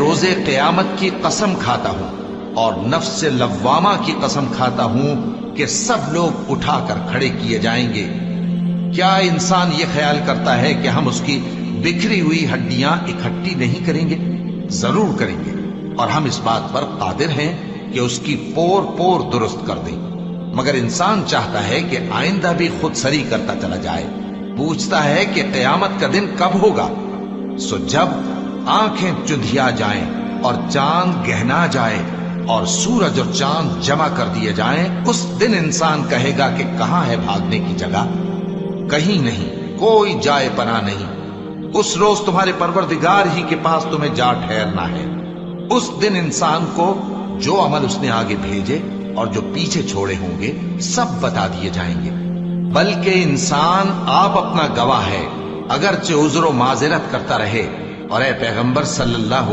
روزے قیامت کی قسم کھاتا ہوں اور نفس لوامہ کی قسم کھاتا ہوں کہ سب لوگ اٹھا کر کھڑے کیے جائیں گے۔ کیا انسان یہ خیال کرتا ہے کہ ہم اس کی بکھری ہوئی ہڈیاں اکٹھی نہیں کریں گے؟ ضرور کریں گے، اور ہم اس بات پر قادر ہیں کہ اس کی پور پور درست کر دیں۔ مگر انسان چاہتا ہے کہ آئندہ بھی خود سری کرتا چلا جائے، پوچھتا ہے کہ قیامت کا دن کب ہوگا۔ سو جب آنکھیں چندھیا جائیں اور چاند گہنا جائے اور سورج اور چاند جمع کر دیے جائیں، اس دن انسان کہے گا کہ کہاں ہے بھاگنے کی جگہ؟ کہیں نہیں، کوئی جائے پناہ نہیں۔ اس روز تمہارے پروردگار ہی کے پاس تمہیں جا ٹھہرنا ہے۔ اس دن انسان کو جو عمل اس نے آگے بھیجے اور جو پیچھے چھوڑے ہوں گے سب بتا دیے جائیں گے۔ بلکہ انسان آپ اپنا گواہ ہے، اگرچہ عذر و معذرت کرتا رہے۔ اور اے پیغمبر صلی اللہ